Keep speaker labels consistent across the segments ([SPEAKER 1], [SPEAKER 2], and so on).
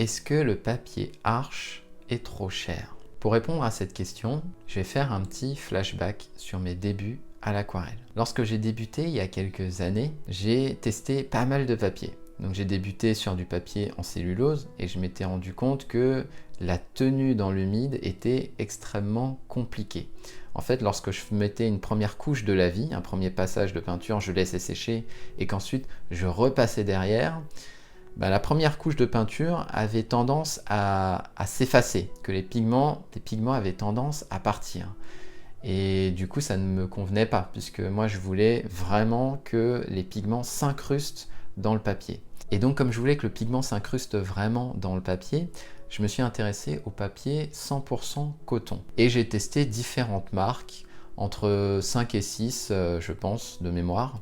[SPEAKER 1] Est-ce que le papier Arches est trop cher? Pour répondre à cette question, je vais faire un petit flashback sur mes débuts à l'aquarelle. Lorsque j'ai débuté il y a quelques années, j'ai testé pas mal de papiers. Donc j'ai débuté sur du papier en cellulose et je m'étais rendu compte que la tenue dans l'humide était extrêmement compliquée. En fait, lorsque je mettais une première couche de la vie, un premier passage de peinture, je laissais sécher et qu'ensuite je repassais derrière, la première couche de peinture avait tendance à s'effacer, que les pigments avaient tendance à partir. Et du coup, ça ne me convenait pas, puisque moi, je voulais vraiment que les pigments s'incrustent dans le papier. Et donc, comme je voulais que le pigment s'incruste vraiment dans le papier, je me suis intéressé au papier 100% coton. Et j'ai testé différentes marques, entre 5 et 6, je pense, de mémoire.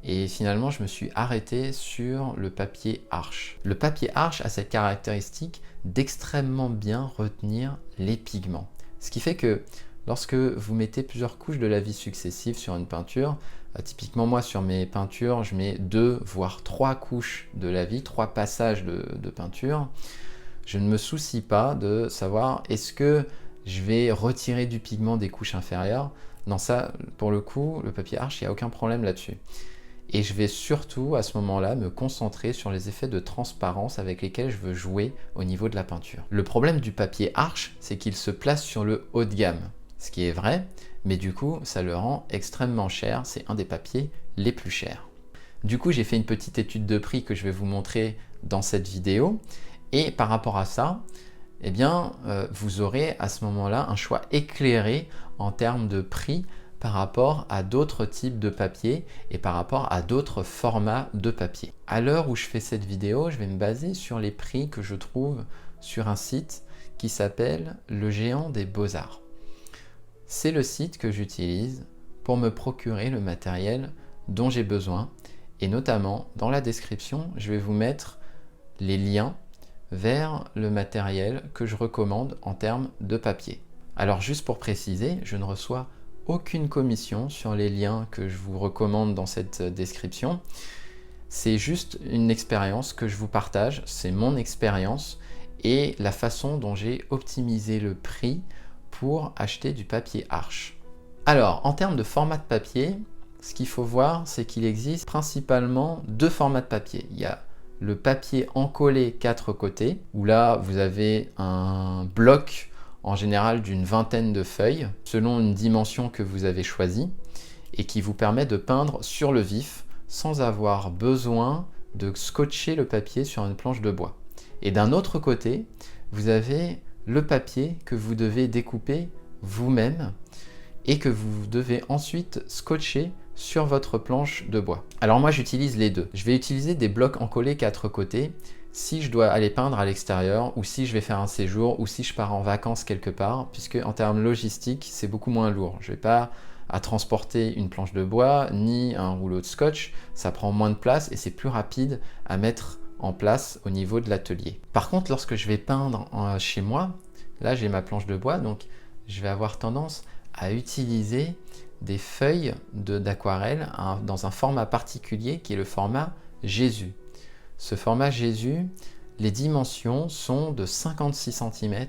[SPEAKER 1] Et finalement, je me suis arrêté sur le papier Arches. Le papier Arches a cette caractéristique d'extrêmement bien retenir les pigments. Ce qui fait que lorsque vous mettez plusieurs couches de la vie successives sur une peinture, typiquement moi sur mes peintures, je mets 2 voire 3 couches de la vie, 3 passages de peinture. Je ne me soucie pas de savoir est-ce que je vais retirer du pigment des couches inférieures. Non, ça, pour le coup, le papier Arches, il n'y a aucun problème là-dessus. Et je vais surtout, à ce moment-là, me concentrer sur les effets de transparence avec lesquels je veux jouer au niveau de la peinture. Le problème du papier Arches, c'est qu'il se place sur le haut de gamme, ce qui est vrai, mais du coup, ça le rend extrêmement cher. C'est un des papiers les plus chers. Du coup, j'ai fait une petite étude de prix que je vais vous montrer dans cette vidéo. Et par rapport à ça, eh bien, vous aurez à ce moment-là un choix éclairé en termes de prix par rapport à d'autres types de papier et par rapport à d'autres formats de papier. À l'heure où je fais cette vidéo, je vais me baser sur les prix que je trouve sur un site qui s'appelle Le Géant des Beaux-Arts. C'est le site que j'utilise pour me procurer le matériel dont j'ai besoin et notamment dans la description, je vais vous mettre les liens vers le matériel que je recommande en termes de papier. Alors juste pour préciser, je ne reçois aucune commission sur les liens que je vous recommande dans cette description. C'est juste une expérience que je vous partage, c'est mon expérience et la façon dont j'ai optimisé le prix pour acheter du papier Arches. Alors, en termes de format de papier, ce qu'il faut voir, c'est qu'il existe principalement 2 formats de papier. Il y a le papier encollé 4 côtés, où là, vous avez un bloc en général d'une vingtaine de feuilles, selon une dimension que vous avez choisie, et qui vous permet de peindre sur le vif, sans avoir besoin de scotcher le papier sur une planche de bois. Et d'un autre côté, vous avez le papier que vous devez découper vous-même, et que vous devez ensuite scotcher sur votre planche de bois. Alors moi j'utilise les deux. Je vais utiliser des blocs encollés 4 côtés si je dois aller peindre à l'extérieur ou si je vais faire un séjour ou si je pars en vacances quelque part, puisque en termes logistiques c'est beaucoup moins lourd. Je n'ai pas à transporter une planche de bois ni un rouleau de scotch, ça prend moins de place et c'est plus rapide à mettre en place au niveau de l'atelier. Par contre lorsque je vais peindre chez moi, là j'ai ma planche de bois, donc je vais avoir tendance à utiliser des feuilles d'aquarelle dans un format particulier qui est le format Jésus. Ce format Jésus, les dimensions sont de 56 cm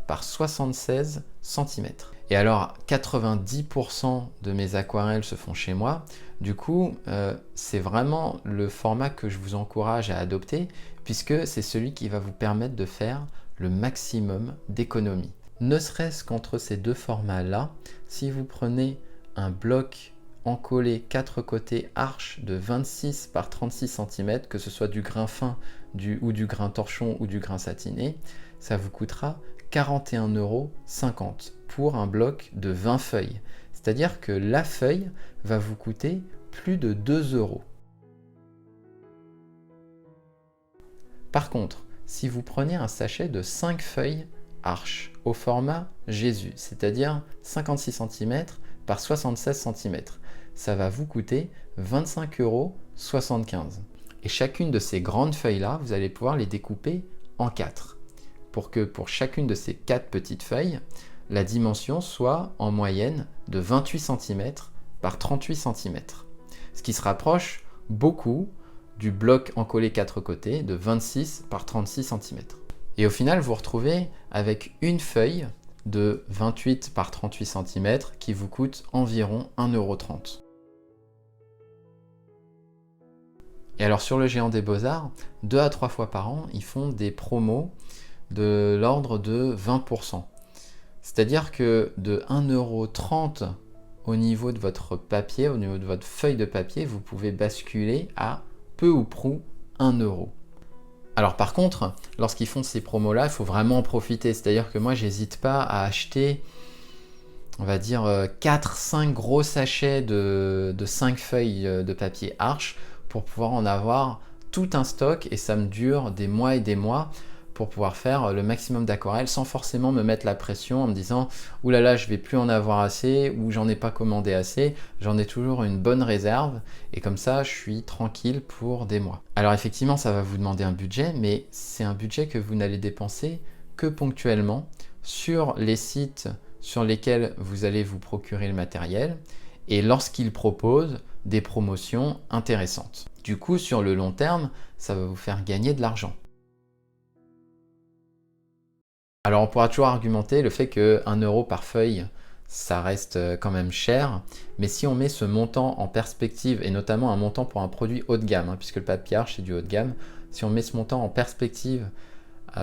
[SPEAKER 1] par 76 cm. Et alors 90% de mes aquarelles se font chez moi, du coup c'est vraiment le format que je vous encourage à adopter puisque c'est celui qui va vous permettre de faire le maximum d'économies. Ne serait-ce qu'entre ces 2 formats-là, si vous prenez un bloc encollé 4 côtés Arches de 26 par 36 cm, que ce soit du grain fin ou du grain torchon ou du grain satiné, ça vous coûtera 41,50 € pour un bloc de 20 feuilles. C'est-à-dire que la feuille va vous coûter plus de 2 €. Par contre, si vous prenez un sachet de 5 feuilles Arches au format Jésus, c'est-à-dire 56 cm par 76 cm, ça va vous coûter 25,75 €. Et chacune de ces grandes feuilles-là, vous allez pouvoir les découper en 4, pour que pour chacune de ces 4 petites feuilles, la dimension soit en moyenne de 28 cm par 38 cm, ce qui se rapproche beaucoup du bloc encollé 4 côtés de 26 par 36 cm. Et au final, vous vous retrouvez avec une feuille de 28 par 38 cm qui vous coûte environ 1,30 €. Et alors sur le Géant des Beaux-Arts, 2 à 3 fois par an, ils font des promos de l'ordre de 20%. C'est-à-dire que de 1,30 € au niveau de votre papier, au niveau de votre feuille de papier, vous pouvez basculer à peu ou prou 1 €. Alors par contre, lorsqu'ils font ces promos-là, il faut vraiment en profiter. C'est-à-dire que moi, j'hésite pas à acheter, on va dire, 4-5 gros sachets de 5 feuilles de papier Arches pour pouvoir en avoir tout un stock, et ça me dure des mois et des mois pour pouvoir faire le maximum d'aquarelles sans forcément me mettre la pression en me disant « Ouh là là, je vais plus en avoir assez » ou « J'en ai pas commandé assez ». J'en ai toujours une bonne réserve et comme ça, je suis tranquille pour des mois. Alors effectivement, ça va vous demander un budget, mais c'est un budget que vous n'allez dépenser que ponctuellement sur les sites sur lesquels vous allez vous procurer le matériel et lorsqu'ils proposent des promotions intéressantes. Du coup, sur le long terme, ça va vous faire gagner de l'argent. Alors on pourra toujours argumenter le fait que 1 € par feuille, ça reste quand même cher, mais si on met ce montant en perspective, et notamment un montant pour un produit haut de gamme, puisque le papier Arches c'est du haut de gamme, si on met ce montant en perspective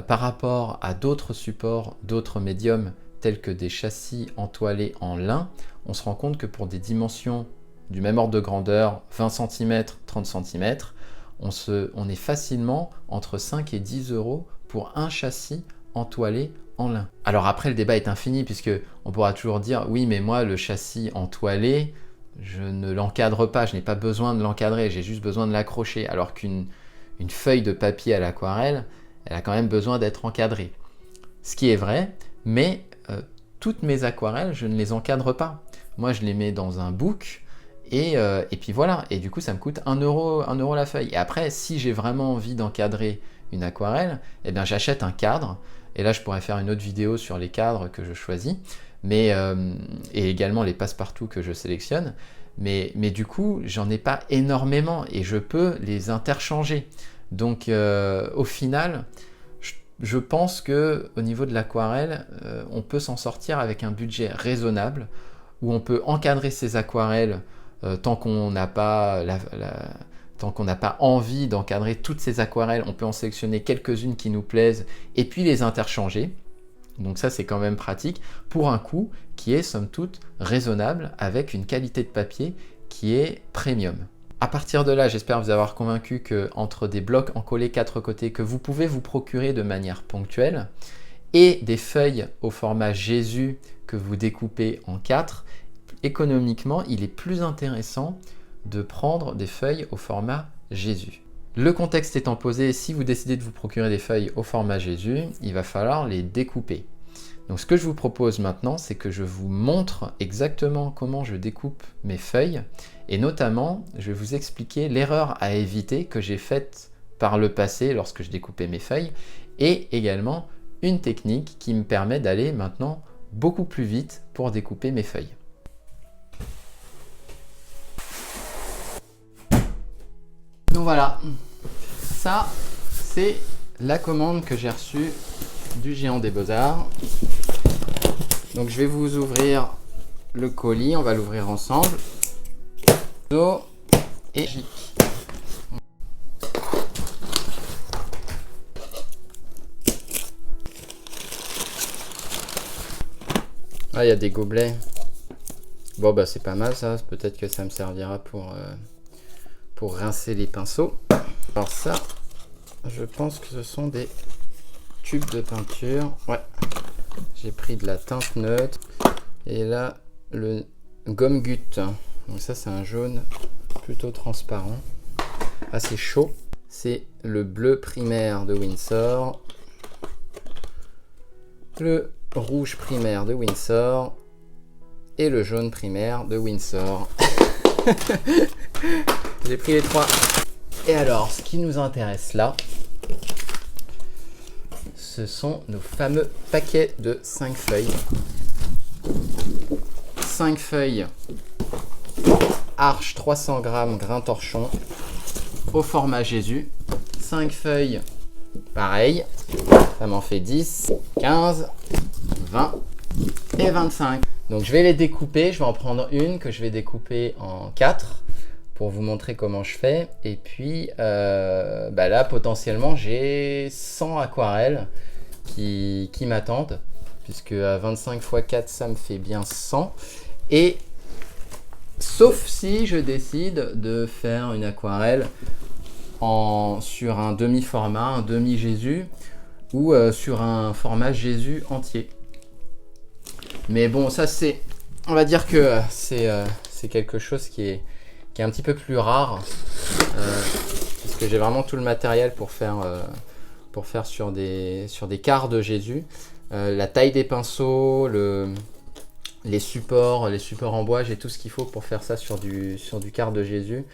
[SPEAKER 1] par rapport à d'autres supports, d'autres médiums, tels que des châssis entoilés en lin, on se rend compte que pour des dimensions du même ordre de grandeur, 20 cm, 30 cm, on est facilement entre 5 et 10 € pour un châssis entoilé en lin. Alors après, le débat est infini puisque on pourra toujours dire oui, mais moi le châssis entoilé, je ne l'encadre pas, je n'ai pas besoin de l'encadrer, j'ai juste besoin de l'accrocher. Alors qu'une feuille de papier à l'aquarelle, elle a quand même besoin d'être encadrée. Ce qui est vrai, mais toutes mes aquarelles, je ne les encadre pas. Moi, je les mets dans un book et puis voilà. Et du coup, ça me coûte 1 € la feuille. Et après, si j'ai vraiment envie d'encadrer une aquarelle, eh bien j'achète un cadre. Et là, je pourrais faire une autre vidéo sur les cadres que je choisis, et également les passe-partout que je sélectionne. Mais du coup, j'en ai pas énormément et je peux les interchanger. Donc, au final, je pense que au niveau de l'aquarelle, on peut s'en sortir avec un budget raisonnable, où on peut encadrer ses aquarelles tant qu'on n'a pas tant qu'on n'a pas envie d'encadrer toutes ces aquarelles, on peut en sélectionner quelques-unes qui nous plaisent et puis les interchanger. Donc ça, c'est quand même pratique pour un coût qui est somme toute raisonnable avec une qualité de papier qui est premium. À partir de là, j'espère vous avoir convaincu que entre des blocs encollés 4 côtés que vous pouvez vous procurer de manière ponctuelle et des feuilles au format Jésus que vous découpez en 4, économiquement, il est plus intéressant de prendre des feuilles au format Jésus. Le contexte étant posé, si vous décidez de vous procurer des feuilles au format Jésus, il va falloir les découper. Donc ce que je vous propose maintenant, c'est que je vous montre exactement comment je découpe mes feuilles et notamment, je vais vous expliquer l'erreur à éviter que j'ai faite par le passé lorsque je découpais mes feuilles et également une technique qui me permet d'aller maintenant beaucoup plus vite pour découper mes feuilles. Donc voilà, ça c'est la commande que j'ai reçue du Géant des Beaux-Arts. Donc je vais vous ouvrir le colis, on va l'ouvrir ensemble. Et ah, il y a des gobelets. Bon bah c'est pas mal ça, peut-être que ça me servira pour rincer les pinceaux. Alors ça, je pense que ce sont des tubes de peinture. Ouais, j'ai pris de la teinte neutre. Et là, le gomme goutte. Donc ça, c'est un jaune plutôt transparent, assez chaud. C'est le bleu primaire de Winsor, le rouge primaire de Winsor et le jaune primaire de Winsor. J'ai pris les trois. Et alors, ce qui nous intéresse là, ce sont nos fameux paquets de 5 feuilles. 5 feuilles Arches 300 grammes grain torchon au format Jésus. 5 feuilles pareil Ça m'en fait 10, 15, 20 et 25. Donc je vais les découper. Je vais en prendre une que je vais découper en 4 pour vous montrer comment je fais. Et puis là, potentiellement, j'ai 100 aquarelles qui m'attendent. Puisque à 25 x 4, ça me fait bien 100. Et sauf si je décide de faire une aquarelle sur un demi-format, un demi-Jésus, ou sur un format Jésus entier. Mais bon, ça c'est, on va dire que c'est quelque chose qui est un petit peu plus rare, parce que j'ai vraiment tout le matériel pour faire sur des quarts de Jésus. La taille des pinceaux, les supports en bois, j'ai tout ce qu'il faut pour faire ça sur du quart de Jésus.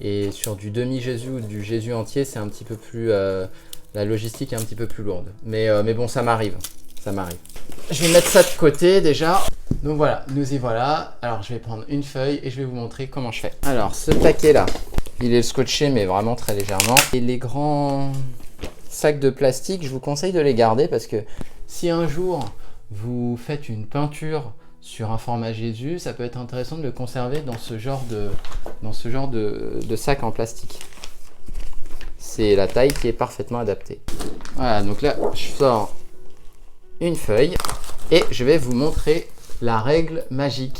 [SPEAKER 1] Et sur du demi-Jésus ou du Jésus entier, c'est un petit peu plus... la logistique est un petit peu plus lourde. Mais bon, ça m'arrive. Je vais mettre ça de côté déjà. Donc voilà, nous y voilà. Alors je vais prendre une feuille et je vais vous montrer comment je fais. Alors ce paquet là, il est scotché mais vraiment très légèrement. Et les grands sacs de plastique, je vous conseille de les garder parce que si un jour vous faites une peinture sur un format Jésus, ça peut être intéressant de le conserver dans ce genre de sac en plastique. C'est la taille qui est parfaitement adaptée. Voilà, donc là, je sors une feuille et je vais vous montrer la règle magique.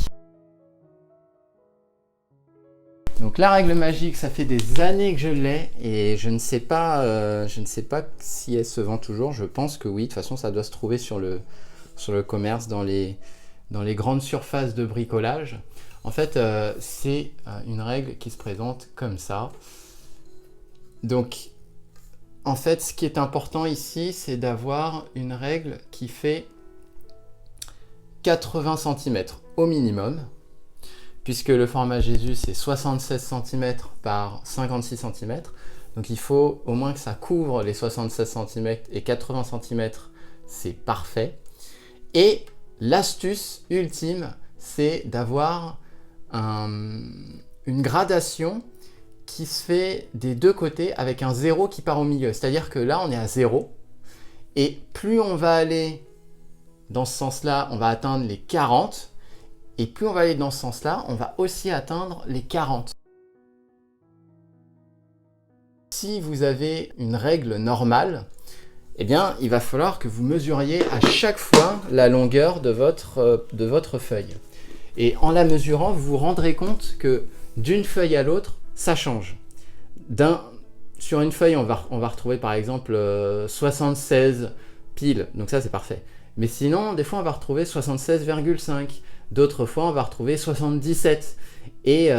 [SPEAKER 1] Donc la règle magique, ça fait des années que je l'ai et je ne sais pas si elle se vend toujours. Je pense que oui, de toute façon, ça doit se trouver sur le commerce, dans les grandes surfaces de bricolage. En fait, c'est une règle qui se présente comme ça. Donc, en fait, ce qui est important ici, c'est d'avoir une règle qui fait 80 cm au minimum, puisque le format Jésus, c'est 76 cm par 56 cm. Donc, il faut au moins que ça couvre les 76 cm et 80 cm, c'est parfait. Et l'astuce ultime, c'est d'avoir une gradation qui se fait des deux côtés avec un 0 qui part au milieu. C'est-à-dire que là, on est à 0. Et plus on va aller dans ce sens-là, on va atteindre les 40. Et plus on va aller dans ce sens-là, on va aussi atteindre les 40. Si vous avez une règle normale, eh bien, il va falloir que vous mesuriez à chaque fois la longueur de votre feuille. Et en la mesurant, vous vous rendrez compte que d'une feuille à l'autre, ça change. Sur une feuille, on va retrouver par exemple 76 piles, donc ça c'est parfait. Mais sinon, des fois on va retrouver 76,5, d'autres fois on va retrouver 77. Et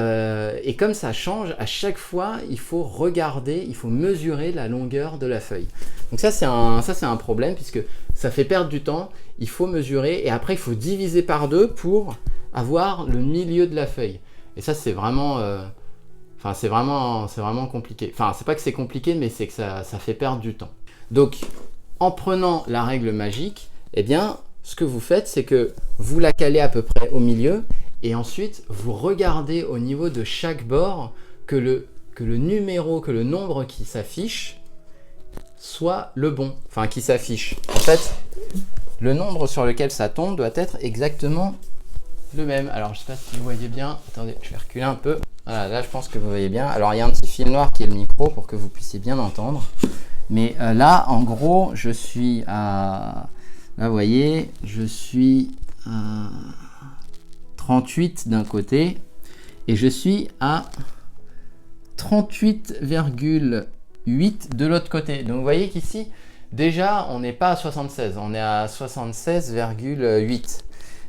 [SPEAKER 1] comme ça change, à chaque fois, il faut regarder, il faut mesurer la longueur de la feuille. Donc ça c'est un problème puisque ça fait perdre du temps, il faut mesurer et après il faut diviser par 2 pour avoir le milieu de la feuille. Et ça c'est vraiment... c'est vraiment compliqué. Enfin, c'est pas que c'est compliqué, mais c'est que ça fait perdre du temps. Donc, en prenant la règle magique, eh bien, ce que vous faites, c'est que vous la calez à peu près au milieu, et ensuite, vous regardez au niveau de chaque bord que le nombre qui s'affiche soit le bon. Enfin, qui s'affiche. En fait, le nombre sur lequel ça tombe doit être exactement le même. Alors, je sais pas si vous voyez bien. Attendez, je vais reculer un peu. Voilà, là je pense que vous voyez bien. Alors il y a un petit fil noir qui est le micro pour que vous puissiez bien entendre. Mais là, en gros, je suis à... Là, vous voyez, je suis à 38 d'un côté et je suis à 38,8 de l'autre côté. Donc vous voyez qu'ici, déjà, on n'est pas à 76, on est à 76,8.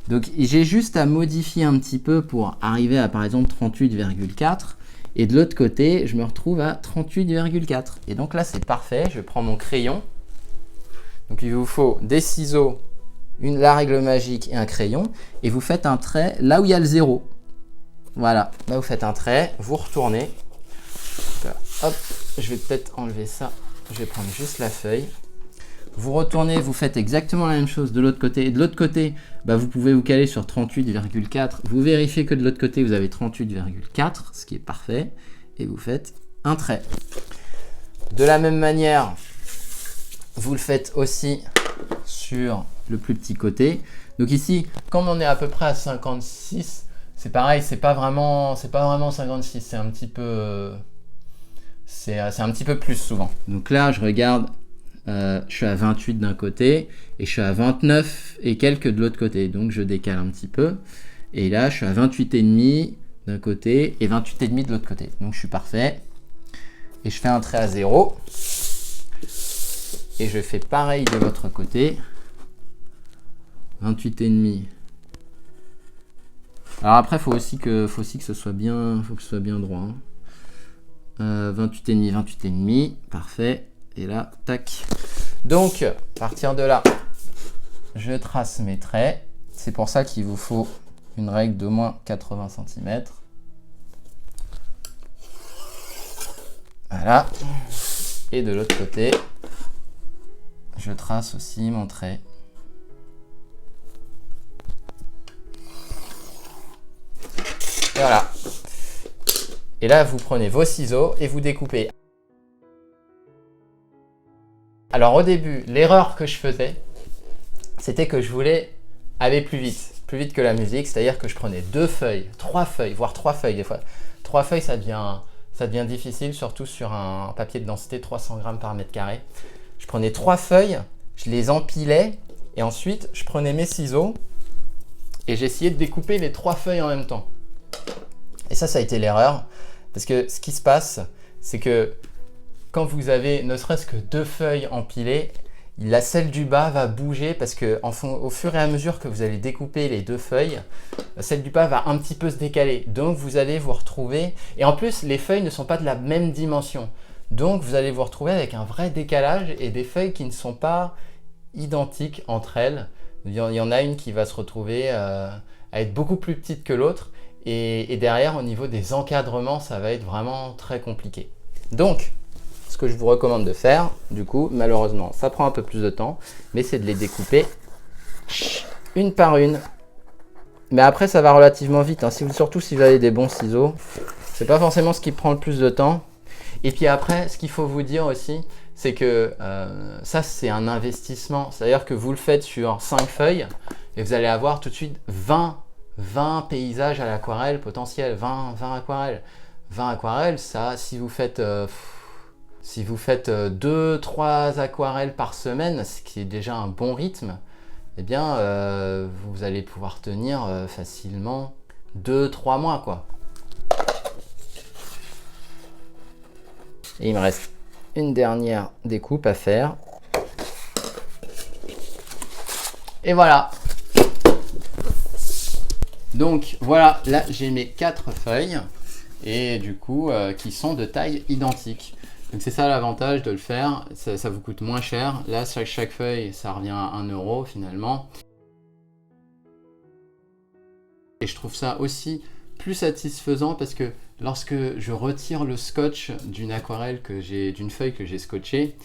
[SPEAKER 1] Donc j'ai juste à modifier un petit peu pour arriver à par exemple 38,4 et de l'autre côté je me retrouve à 38,4 et donc là c'est parfait. Je prends mon crayon, donc il vous faut des ciseaux, la règle magique et un crayon et vous faites un trait là où il y a le 0. Voilà, là vous faites un trait, vous retournez. Hop, je vais peut-être enlever ça, je vais prendre juste la feuille. Vous retournez, vous faites exactement la même chose de l'autre côté. Et de l'autre côté, vous pouvez vous caler sur 38,4. Vous vérifiez que de l'autre côté, vous avez 38,4, ce qui est parfait. Et vous faites un trait. De la même manière, vous le faites aussi sur le plus petit côté. Donc ici, comme on est à peu près à 56, c'est pareil, c'est pas vraiment 56, c'est un petit peu c'est un petit peu plus souvent. Donc là, je regarde, je suis à 28 d'un côté et je suis à 29 et quelques de l'autre côté. Donc je décale un petit peu. Et là, je suis à 28,5 d'un côté et 28,5 de l'autre côté. Donc je suis parfait. Et je fais un trait à 0. Et je fais pareil de l'autre côté. 28,5. Alors après, faut aussi que ce soit bien, droit. Hein. 28,5, 28,5, parfait. Et là, tac. Donc, à partir de là, je trace mes traits. C'est pour ça qu'il vous faut une règle d'au moins 80 cm. Voilà. Et de l'autre côté, je trace aussi mon trait. Et voilà. Et là, vous prenez vos ciseaux et vous découpez. Alors au début, l'erreur que je faisais, c'était que je voulais aller plus vite que la musique. C'est-à-dire que je prenais 2 feuilles, 3 feuilles, voire 3 feuilles des fois. 3 feuilles, ça devient difficile, surtout sur un papier de densité 300 grammes par mètre carré. Je prenais 3 feuilles, je les empilais et ensuite je prenais mes ciseaux et j'essayais de découper les 3 feuilles en même temps. Et ça a été l'erreur parce que ce qui se passe, c'est que quand vous avez ne serait-ce que 2 feuilles empilées, celle du bas va bouger parce que au fur et à mesure que vous allez découper les 2 feuilles, celle du bas va un petit peu se décaler. Donc vous allez vous retrouver, et en plus les feuilles ne sont pas de la même dimension. Donc vous allez vous retrouver avec un vrai décalage et des feuilles qui ne sont pas identiques entre elles. Il y en a une qui va se retrouver à être beaucoup plus petite que l'autre. Et derrière, au niveau des encadrements, ça va être vraiment très compliqué. Donc, ce que je vous recommande de faire, du coup, malheureusement, ça prend un peu plus de temps, mais c'est de les découper une par une. Mais après, ça va relativement vite, hein. Surtout si vous avez des bons ciseaux. C'est pas forcément ce qui prend le plus de temps. Et puis après, ce qu'il faut vous dire aussi, c'est que ça, c'est un investissement. C'est-à-dire que vous le faites sur 5 feuilles et vous allez avoir tout de suite 20 paysages à l'aquarelle potentiels, 20 aquarelles. 20 aquarelles, ça, si vous faites 2-3 aquarelles par semaine, ce qui est déjà un bon rythme, eh bien, vous allez pouvoir tenir facilement 2-3 mois, quoi. Et il me reste une dernière découpe à faire. Et voilà. Donc voilà, là j'ai mes 4 feuilles et du coup qui sont de taille identique. Donc c'est ça l'avantage de le faire, ça vous coûte moins cher. Là chaque feuille ça revient à 1 € finalement. Et je trouve ça aussi plus satisfaisant parce que lorsque je retire le scotch d'une aquarelle d'une feuille que j'ai scotchée,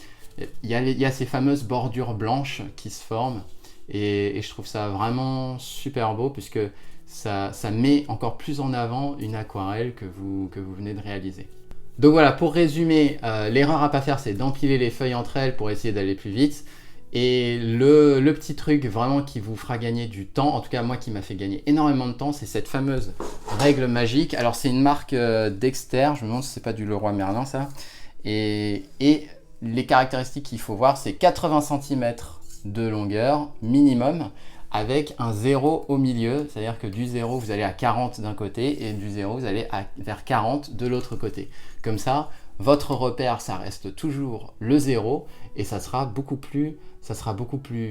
[SPEAKER 1] il y a ces fameuses bordures blanches qui se forment et je trouve ça vraiment super beau puisque ça met encore plus en avant une aquarelle que vous venez de réaliser. Donc voilà, pour résumer, l'erreur à pas faire, c'est d'empiler les feuilles entre elles pour essayer d'aller plus vite. Et le petit truc vraiment qui vous fera gagner du temps, en tout cas moi qui m'a fait gagner énormément de temps, c'est cette fameuse règle magique. Alors c'est une marque Dexter, je me demande si c'est pas du Leroy Merlin ça. Et les caractéristiques qu'il faut voir, c'est 80 cm de longueur minimum, avec un 0 au milieu, c'est-à-dire que du 0 vous allez à 40 d'un côté et du 0 vous allez vers 40 de l'autre côté. Comme ça, votre repère ça reste toujours le 0 et ça sera beaucoup plus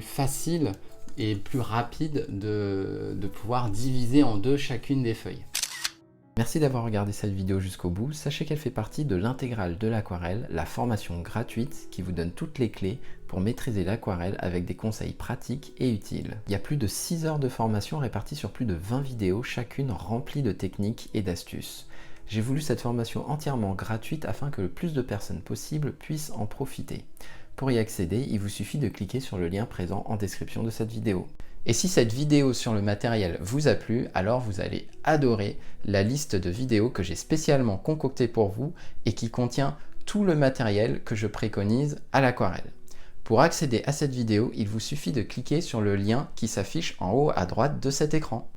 [SPEAKER 1] facile et plus rapide de pouvoir diviser en deux chacune des feuilles. Merci d'avoir regardé cette vidéo jusqu'au bout. Sachez qu'elle fait partie de l'intégrale de l'aquarelle, la formation gratuite qui vous donne toutes les clés pour maîtriser l'aquarelle avec des conseils pratiques et utiles. Il y a plus de 6 heures de formation réparties sur plus de 20 vidéos, chacune remplie de techniques et d'astuces. J'ai voulu cette formation entièrement gratuite afin que le plus de personnes possible puissent en profiter. Pour y accéder, il vous suffit de cliquer sur le lien présent en description de cette vidéo. Et si cette vidéo sur le matériel vous a plu, alors vous allez adorer la liste de vidéos que j'ai spécialement concoctée pour vous et qui contient tout le matériel que je préconise à l'aquarelle. Pour accéder à cette vidéo, il vous suffit de cliquer sur le lien qui s'affiche en haut à droite de cet écran.